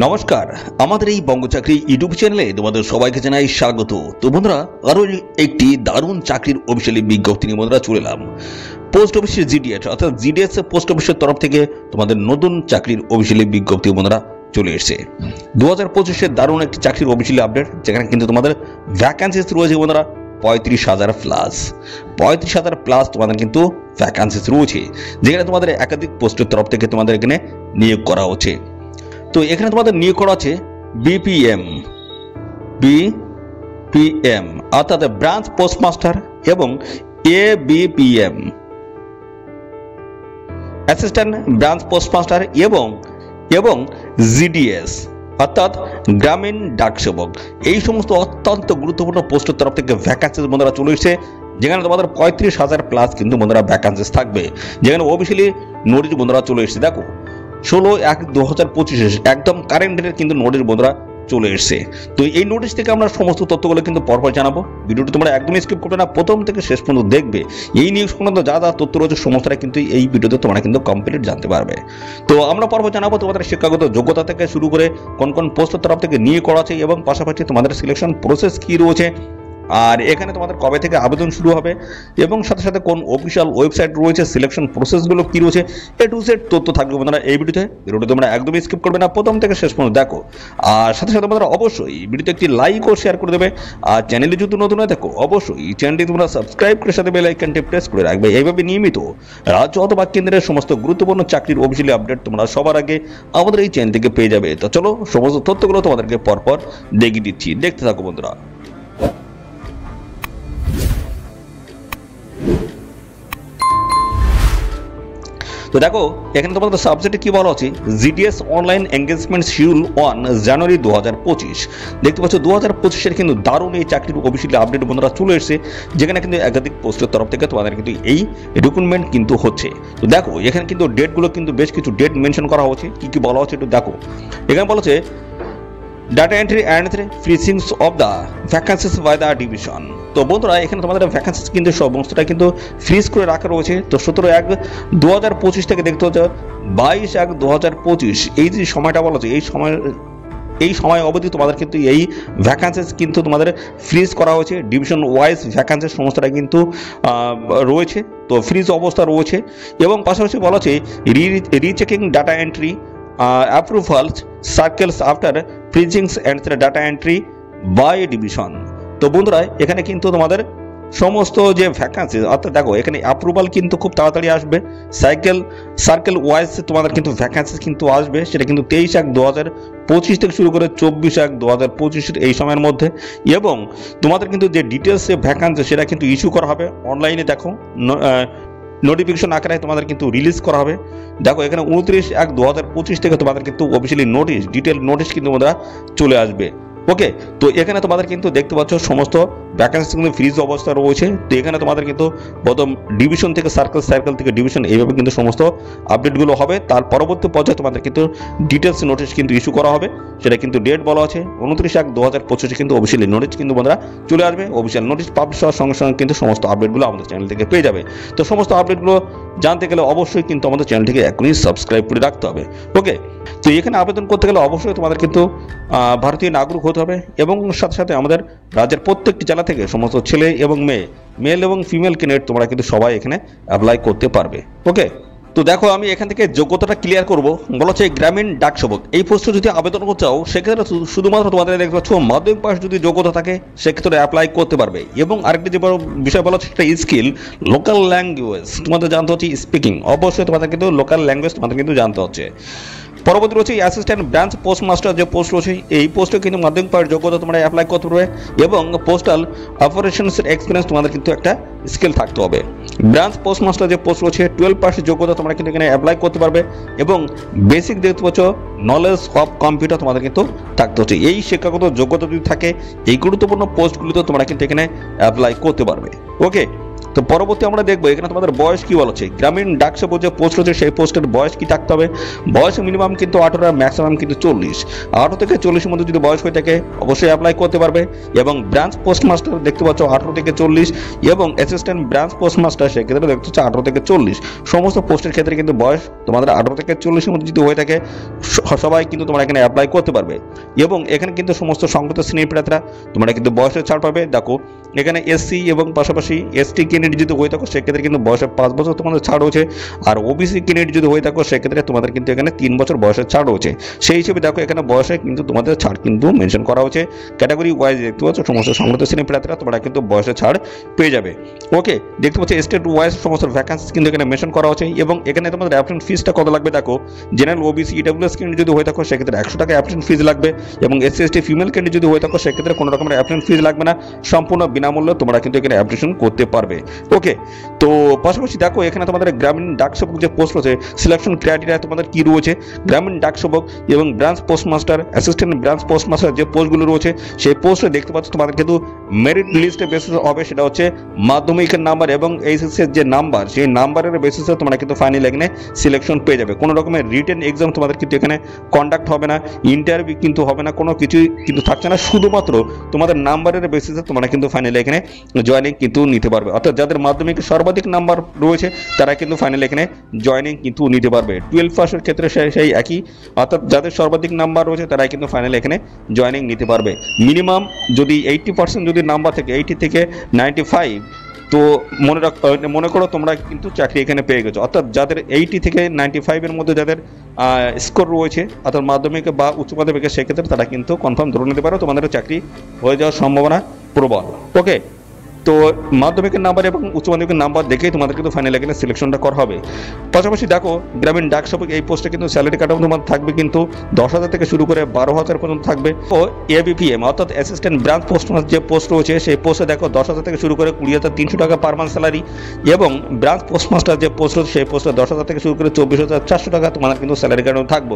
নমস্কার, আমাদের এই বঙ্গচাকরি ইউটিউব চ্যানেলে তোমাদের সবাইকে জানাই স্বাগত। তো বন্ধুরা, আরো একটি দারুণ চাকরির অফিসিয়ালি বিজ্ঞপ্তি নিয়ে বন্ধুরা চলে এলাম। পোস্ট অফিসের জিডিএস অর্থাৎ জিডিএস পোস্ট অফিসের তরফ থেকে তোমাদের নতুন চাকরির অফিসিয়ালি বিজ্ঞপ্তি বন্ধুরা চলে এসেছে। 2025-এর দারুণ একটি চাকরির অফিসিয়ালি আপডেট, যেখানে কিন্তু তোমাদের ভ্যাকান্সিস রয়েছে বন্ধুরা 35,000 প্লাস। 35,000 প্লাস তোমাদের কিন্তু ভ্যাকান্সিস রয়েছে, যেখানে তোমাদের একাধিক পোস্টের তরফ থেকে তোমাদের এখানে নিয়োগ করা হচ্ছে। তো এখানে তোমাদের নিয়োগ করা আছে বিপিএম অর্থাৎ ব্রাঞ্চ পোস্টমাস্টার এবং এবিপিএম অ্যাসিস্ট্যান্ট ব্রাঞ্চ পোস্টমাস্টার এবং জিডিএস অর্থাৎ গ্রামীণ ডাক সেবক। এই সমস্ত অত্যন্ত গুরুত্বপূর্ণ পোস্টের তরফ থেকে ভ্যাকান্সিস বন্ধুরা চলে এসেছে, যেখানে তোমাদের 35,000 প্লাস কিন্তু বন্ধুরা ভ্যাকান্সিস থাকবে, যেখানে অফিসিয়ালি নোটিশ বন্ধুরা চলে এসেছে। দেখো 16/1/2025 একদম কারেন্ট ডেটের কিন্তু নোটিশ বন্ধুরা চলে এসেছে। তো এই নোটিশ থেকে আমরা সমস্ত তথ্যগুলো কিন্তু পরপর জানাবো। ভিডিওটি তোমরা একদমই স্কিপ করবে না, প্রথম থেকে শেষ পর্যন্ত দেখবে। এই নিউজ সংক্রান্ত যা যা তথ্য রয়েছে সমস্তটা কিন্তু এই ভিডিওতে তোমরা কিন্তু কমপ্লিট জানতে পারবে। তো আমরা পরপর জানাবো তোমাদের শিক্ষাগত যোগ্যতা থেকে শুরু করে কোন কোন পোস্টের তরফ থেকে নিয়ে করা আছে এবং পাশাপাশি তোমাদের সিলেকশন প্রসেস কি রয়েছে, আর এখানে তোমাদের কবে থেকে আবেদন শুরু হবে এবং সাথে সাথে কোন অফিসিয়াল ওয়েবসাইট রয়েছে, সিলেকশন প্রসেসগুলো কি রয়েছে, এ টু জেড তথ্য থাকবে বন্ধুরা এই ভিডিওতে তোমরা একদমই স্কিপ করবে না, প্রথম থেকে শেষ পর্যন্ত দেখো। আর সাথে সাথে তোমরা অবশ্যই ভিডিওতে একটি লাইক ও শেয়ার করে দেবে। আর চ্যানেলে যদি নতুন হয়ে থাকো অবশ্যই চ্যানেলটি তোমরা সাবস্ক্রাইব করে সাথে বেল আইকনটি প্রেস করে রাখবে। এইভাবে নিয়মিত রাজ্য অথবা কেন্দ্রের সমস্ত গুরুত্বপূর্ণ চাকরির অফিসিয়ালি আপডেট তোমরা সবার আগে আমাদের এই চ্যানেল থেকে পেয়ে যাবে। তো চলো সমস্ত তথ্যগুলো তোমাদেরকে পরপর দেখিয়ে দিচ্ছি, দেখতে থাকো বন্ধুরা। তো দেখো এখানে তোমাদের সাবজেক্টে কি বলা আছে, জিডিএস অনলাইন এঙ্গেজমেন্ট শিডিউল 1 জানুয়ারি 2025। দেখতে পাচ্ছ 2025-এর কিন্তু দারুণ এই চাকরির অফিসিয়ালি আপডেট বন্ধুরা চলে এসেছে, যেখানে কিন্তু একাধিক পোস্টের তরফ থেকে তোমাদের কিন্তু এই রিক্রুটমেন্ট কিন্তু হচ্ছে। তো দেখো এখানে কিন্তু ডেটগুলো কিন্তু বেশ কিছু ডেট মেনশন করা হচ্ছে, কি কি বলা হচ্ছে একটু দেখো। এখানে বলা হচ্ছে data entry and freezings of the vacancies by the division. তো বন্ধুরা এখানে তোমাদের ভ্যাকান্সিস কিন্তু সমস্তটা কিন্তু ফ্রিজ করে রাখা রয়েছে। তো 17/1/2025 থেকে দেখতে হচ্ছে 22/1/2025 এই যে সময়টা বলা হচ্ছে, এই সময় অবধি তোমাদের কিন্তু এই ভ্যাকান্সিস কিন্তু তোমাদের ফ্রিজ করা হয়েছে। ডিভিশন ওয়াইজ ভ্যাকান্সিস সমস্তটা কিন্তু রয়েছে, তো ফ্রিজ অবস্থা রয়েছে। এবং পাশাপাশি বলা হচ্ছে rechecking data entry approvals circles after freezings and data entry by division। তো বন্ধুরা এখানে কিন্তু তোমাদের সমস্ত যে ভ্যাকান্সি অর্থাৎ দেখো এখানে অ্যাপ্রুভাল কিন্তু খুব তাড়াতাড়ি আসবে, সার্কেল ওয়াইজ তোমাদের কিন্তু ভ্যাকান্সি কিন্তু আসবে, সেটা কিন্তু 23/1/2025 থেকে শুরু করে 24/1/2025 এই সময়ের মধ্যে। এবং তোমাদের কিন্তু যে ডিটেলস ভ্যাকান্সি সেটা কিন্তু ইস্যু করা হবে অনলাইনে, দেখো নোটিফিকেশন আকারে তোমাদের কিন্তু রিলিজ করা হবে। দেখো এখানে 29/1/2025 থেকে তোমাদের কিন্তু অফিসিয়ালি নোটিশ ডিটেল নোটিশ কিন্তু তোমরা চলে আসবে। ওকে, তো এখানে তোমাদের কিন্তু দেখতে পাচ্ছ সমস্ত ভ্যাকান্সি কিন্তু ফ্রিজ অবস্থা রয়েছে। তো এখানে তোমাদের কিন্তু প্রথম ডিভিশন থেকে সার্কেল থেকে ডিভিশন এইভাবে কিন্তু সমস্ত আপডেটগুলো হবে। তার পরবর্তী পর্যায়ে তোমাদের কিন্তু ডিটেলস নোটিশ কিন্তু ইস্যু করা হবে, সেটা কিন্তু ডেট বলা আছে 29/1/2025 কিন্তু অফিসিয়ালি নোটিশ কিন্তু বন্ধুরা চলে আসবে। অফিসিয়াল নোটিশ পাবলিশ হওয়ার সঙ্গে সঙ্গে কিন্তু সমস্ত আপডেটগুলো আমাদের চ্যানেল থেকে পেয়ে যাবে। তো সমস্ত আপডেটগুলো জানতে গেলে অবশ্যই কিন্তু আমাদের চ্যানেলটিকে এখনই সাবস্ক্রাইব করে রাখতে হবে। ওকে, তো এখানে আবেদন করতে গেলে অবশ্যই তোমাদের কিন্তু ভারতীয় নাগরিক হতে হবে এবং সাথে সাথে আমাদের রাজ্যের প্রত্যেকটি জেলা থেকে সমস্ত ছেলে এবং মেল এবং ফিমেল ক্যান্ডিডেট তোমরা কিন্তু সবাই এখানে অ্যাপ্লাই করতে পারবে। ওকে, তো দেখো আমি এখান থেকে যোগ্যতাটা ক্লিয়ার করব। বলা হচ্ছে গ্রামীণ ডাক সেবক, এই পোস্টে যদি আবেদন করতে চাও সেক্ষেত্রে শুধুমাত্র তোমাদের দেখতে পাচ্ছ মাধ্যমিক পাস যদি যোগ্যতা থাকে সেক্ষেত্রে অ্যাপ্লাই করতে পারবে। এবং আরেকটি যে বিষয় বলা হচ্ছে সেটা স্কিল লোকাল ল্যাঙ্গুয়েজ তোমাদের জানতে হচ্ছে, স্পিকিং অবশ্যই তোমাদের কিন্তু লোকাল ল্যাঙ্গুয়েজ তোমাদের কিন্তু জানতে হচ্ছে। পরবর্তী রয়েছে অ্যাসিস্ট্যান্ট ব্রাঞ্চ পোস্টমাস্টার যে পোস্ট রয়েছে, এই পোস্টে কিন্তু মাধ্যমিক পাস যোগ্যতা তোমরা অ্যাপ্লাই করতে পারবে এবং পোস্টাল অপারেশনসের এক্সপিরিয়েন্স তোমাদের কিন্তু একটা স্কিল থাকতে হবে। ব্রাঞ্চ পোস্টমাস্টার যে পোস্ট রয়েছে 12 পাস যোগ্যতা তোমরা কিন্তু এখানে অ্যাপ্লাই করতে পারবে এবং বেসিক দেখতে পাচ্ছ নলেজ অফ কম্পিউটার তোমাদের কিন্তু থাকতে হচ্ছে। এই শিক্ষাগত যোগ্যতা যদি থাকে এই গুরুত্বপূর্ণ পোস্টগুলিতে তোমরা কিন্তু এখানে অ্যাপ্লাই করতে পারবে। ওকে, তো পরবর্তী আমরা দেখবো এখানে তোমাদের বয়স কি বলা হচ্ছে। গ্রামীণ ডাক সেবক যে পোস্ট রয়েছে সেই পোস্টের বয়স কি থাকতে হবে। বয়স মিনিমাম কিন্তু 18 আর ম্যাক্সিমাম কিন্তু 40। 18 থেকে 40 এর মধ্যে যদি বয়স হয়ে থাকে অবশ্যই অ্যাপ্লাই করতে পারবে। এবং ব্রাঞ্চ পোস্ট মাস্টার দেখতে পাচ্ছ 18 থেকে 40, এবং অ্যাসিস্ট্যান্ট ব্রাঞ্চ পোস্ট মাস্টার সেক্ষেত্রে দেখতে পাচ্ছ 18 থেকে 40। সমস্ত পোস্টের ক্ষেত্রে কিন্তু বয়স তোমাদের 18 থেকে 40 এর মধ্যে যদি হয়ে থাকে সবাই কিন্তু তোমরা এখানে অ্যাপ্লাই করতে পারবে। এবং এখানে কিন্তু সমস্ত সংগঠিত শ্রেণীর প্রার্থীরা তোমরা কিন্তু বয়সের ছাড় পাবে। দেখো এখানে এসসি এবং পাশাপাশি এসটি ক্যান্ডিডেট যদি হয়ে থাকো সেক্ষেত্রে কিন্তু বয়সে 5 বছর তোমাদের ছাড় রয়েছে। আর ওবিসি ক্যান্ডিডেট যদি হয়ে থাকো সেক্ষেত্রে তোমাদের কিন্তু এখানে 3 বছর বয়সের ছাড় রয়েছে। সেই হিসেবে দেখো এখানে বয়সে কিন্তু তোমাদের ছাড় কিন্তু মেনশন করা হয়েছে। ক্যাটাগরি ওয়াইজ দেখতে পাচ্ছ সমস্ত সংগঠিত শ্রেণীর প্রার্থীরা তোমরা কিন্তু বয়সের ছাড় পেয়ে যাবে। ওকে, দেখতে পাচ্ছ স্টেট ওয়াইজ সমস্ত ভ্যাকেন্সি কিন্তু এখানে মেনশন করা হয়েছে। এবং এখানে তোমাদের অ্যাপ্লিকেশন ফিসটা কত লাগবে দেখো। জেনারেল ওবিসি ইডব্লিউএস ক্যান্ডিডেট যদি হয়ে থাকো সেক্ষেত্রে 100 টাকা অ্যাপ্লিকেশন ফিস লাগবে। এবং এসসি এসটি ফিমেল ক্যান্ডিডেট যদি হয়ে থাকো সেক্ষেত্রে কোনো রকমের অ্যাপ্লিকেশন ফিস লাগবে না, সম্পূর্ণ বিনামূল্যে তোমরা কিন্তু এখানে অ্যাপ্লিকেশন করতে পারবে। ওকে, তো পাশাপাশি দেখো এখানে তোমাদের গ্রামীণ ডাক সেবক যে পোস্ট রয়েছে সিলেকশন ক্রাইটেরিয়া তোমাদের কি রয়েছে। গ্রামীণ ডাক সেবক এবং branch post master, assistant branch post master যে পোস্টগুলো রয়েছে সেই পোস্টে দেখতে পাচ্ছ তোমাদের কিন্তু মেরিট লিস্টে বেসিস হবে। সেটা হচ্ছে মাধ্যমিকের নাম্বার এবং এইচএসসি এর যে নাম্বার সেই নাম্বারের বেসিসে তোমরা কিন্তু ফাইনাল এখানে সিলেকশন পেয়ে যাবে। কোনো রকমের রিটেন এক্সাম তোমাদের কিন্তু এখানে কন্ডাক্ট হবে না, ইন্টারভিউ কিন্তু হবে না, কোনো কিছুই কিন্তু থাকছে না। শুধুমাত্র তোমাদের নাম্বারের বেসিসে তোমরা কিন্তু ফাইনাল এখানে জয়েনিং কিন্তু নিতে পারবে। অর্থাৎ যাদের মাধ্যমিকে সর্বাধিক নাম্বার রয়েছে তারা কিন্তু ফাইনাল এখানে জয়েনিং কিন্তু নিতে পারবে। 12 পাসের ক্ষেত্রে সেই একই, অর্থাৎ যাদের সর্বাধিক নাম্বার রয়েছে তারাই কিন্তু ফাইনাল এখানে জয়েনিং নিতে পারবে। মিনিমাম যদি 80% যদি নাম্বার থেকে 80 থেকে 95, তো মনে করো তোমরা কিন্তু চাকরি এখানে পেয়ে গেছো। অর্থাৎ যাদের 80 থেকে 95 এর মধ্যে যাদের স্কোর রয়েছে অর্থাৎ মাধ্যমিকে বা উচ্চ মাধ্যমিকে সেক্ষেত্রে তারা কিন্তু কনফার্ম ধরে নিতে পারো তোমাদের চাকরি হয়ে যাওয়ার সম্ভাবনা প্রবল। ওকে, তো মাধ্যমিকের নাম্বার এবং উচ্চ মাধ্যমিকের নাম্বার দেখেই তোমাদের কিন্তু ফাইনাল এখানে সিলেকশনটা করা হবে। পাশাপাশি দেখো গ্রামীণ ডাক সেবক এই পোস্টে কিন্তু স্যালারি কাঠামো তোমাদের থাকবে কিন্তু 10,000 থেকে শুরু করে 12,000 পর্যন্ত থাকবে। ও এবিপিএম অর্থাৎ অ্যাসিস্ট্যান্ট ব্রাঞ্চ পোস্ট যে পোস্ট রয়েছে সেই পোস্টে দেখো 10,000 থেকে শুরু করে 20,300 টাকা পার মান্থ স্যালারি। এবং ব্রাঞ্চ পোস্ট মাস্টার যে পোস্ট রয়েছে সেই পোস্টে 10,000 থেকে শুরু করে 24,400 টাকা তোমাদের কিন্তু স্যালারি কাঠামো থাকবে।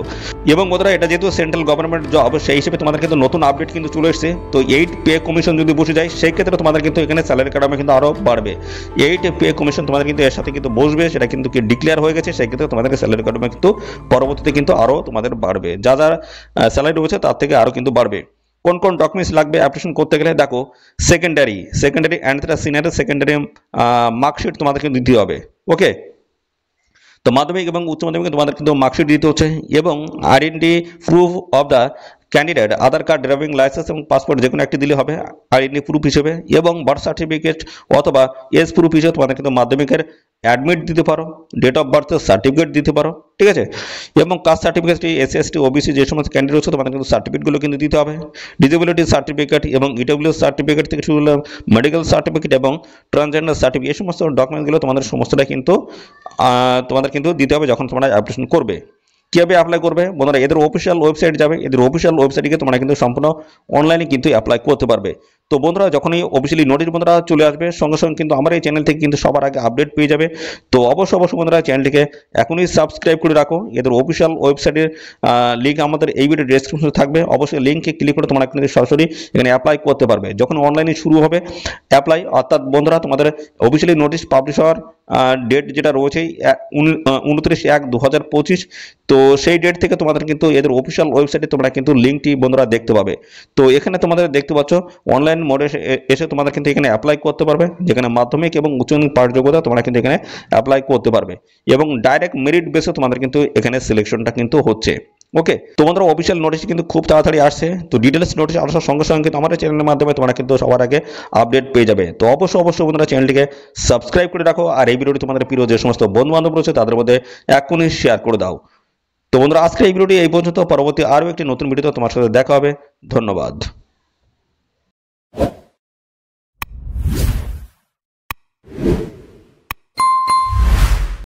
এবং বন্ধুরা এটা যেহেতু সেন্ট্রাল গভর্নমেন্ট জব সেই হিসেবে তোমাদের কিন্তু নতুন আপডেট কিন্তু চলে এসেছে। তো 8 পে কমিশন যদি বসে যায় সেই ক্ষেত্রে তোমাদের কিন্তু এখানে স্যালারি কাঠামো কিন্তু আরো বাড়বে। 8 পে কমিশন তোমাদের কিন্তু এর সাথে কিন্তু বসবে, সেটা কিন্তু কি ডিক্লেয়ার হয়ে গেছে। সেই ক্ষেত্রে তোমাদের স্যালারি কাঠামো কিন্তু পরবর্তীতে কিন্তু আরো তোমাদের বাড়বে, যা যা স্যালারি রয়েছে তার থেকে আরো কিন্তু বাড়বে। কোন কোন ডকুমেন্টস লাগবে অ্যাপ্লিকেশন করতে গেলে দেখো secondary and senior secondary marksheet তোমাদের কিন্তু দিতে হবে। ওকে, তো মাধ্যমিক এবং উচ্চ মাধ্যমিকে তোমাদের কিন্তু মার্কশিট দিতে হচ্ছে এবং identity proof of the candidate, Aadhaar card, driving licence এবং পাসপোর্ট যে কোনো একটি দিলে হবে আইডেন্টি প্রুফ হিসেবে। এবং বার্থ সার্টিফিকেট অথবা এজ প্রুফ হিসেবে তোমাদের কিন্তু মাধ্যমিকের অ্যাডমিট দিতে পারো, ডেট অফ বার্থের সার্টিফিকেট দিতে পারো, ঠিক আছে। এবং caste certificate SC ST OBC যে সমস্ত ক্যান্ডিডেট রয়েছে তোমাদের কিন্তু সার্টিফিকেটগুলো কিন্তু দিতে হবে। ডিসেবিলিটি সার্টিফিকেট এবং ইডব্লিউএস সার্টিফিকেট থেকে শুরু হলে মেডিকেল সার্টিফিকেট এবং ট্রান্সজেন্ডার সার্টিফিকেট এই সমস্ত ডকুমেন্টগুলো তোমাদের সমস্তটা কিন্তু তোমাদের কিন্তু দিতে হবে যখন তোমরা অ্যাপ্লিকেশন করবে। কীভাবে অ্যাপ্লাই করবে বন্ধুরা, এদের অফিসিয়াল ওয়েবসাইট যাবে, এদের অফিসিয়াল ওয়েবসাইটে তোমরা কিন্তু সম্পূর্ণ অনলাইনে কিন্তু অ্যাপ্লাই করতে পারবে। তো বন্ধুরা যখনই অফিসিয়ালি নোটিশ বন্ধুরা চলে আসবে সঙ্গে সঙ্গে কিন্তু আমার এই চ্যানেল থেকে কিন্তু সবার আগে আপডেট পেয়ে যাবে। তো অবশ্যই বন্ধুরা চ্যানেলটিকে এখনই সাবস্ক্রাইব করে রাখো। এদের অফিসিয়াল ওয়েবসাইটের লিঙ্ক আমাদের এই ভিডিও ডেসক্রিপশনে থাকবে, অবশ্যই লিঙ্কে ক্লিক করে তোমরা কিন্তু সরাসরি এখানে অ্যাপ্লাই করতে পারবে। যখন অনলাইনে শুরু হবে অ্যাপ্লাই, অর্থাৎ বন্ধুরা তোমাদের অফিসিয়ালি নোটিশ পাবলিশ হওয়ার ডেট যেটা রয়েছে 29/1/2025, তো সেই ডেট থেকে তোমাদের কিন্তু এদের অফিসিয়াল ওয়েবসাইটে তোমরা কিন্তু লিঙ্কটি বন্ধুরা দেখতে পাবে। তো এখানে তোমাদের দেখতে পাচ্ছ অনলাইন মোডে এসে তোমরা কিন্তু এখানে অ্যাপ্লাই করতে পারবে, যেখানে মাধ্যমিক এবং উচ্চ মাধ্যমিক পাস যোগ্যতা তোমরা কিন্তু এখানে অ্যাপ্লাই করতে পারবে এবং ডাইরেক্ট মেরিট বেসে তোমাদের কিন্তু এখানে সিলেকশনটা কিন্তু হচ্ছে। ওকে, তোমাদের অফিসিয়াল নোটিশ কিন্তু খুব তাড়াতাড়ি আসছে। তো ডিটেলস নোটিশ আসার সঙ্গে সঙ্গে কিন্তু আমাদের চ্যানেলের মাধ্যমে তোমরা কিন্তু সবার আগে আপডেট পেয়ে যাবে। তো অবশ্যই বন্ধুরা চ্যানেলটিকে সাবস্ক্রাইব করে রাখো আর এই ভিডিওটি তোমাদের প্রিয় যে সমস্ত বন্ধু বান্ধব রয়েছে তাদের মধ্যে এখনই শেয়ার করে দাও। তো বন্ধুরা আজকে এই ভিডিওটি এই পর্যন্ত, পরবর্তী আরও একটি নতুন ভিডিওতে তোমার সাথে দেখা হবে। ধন্যবাদ।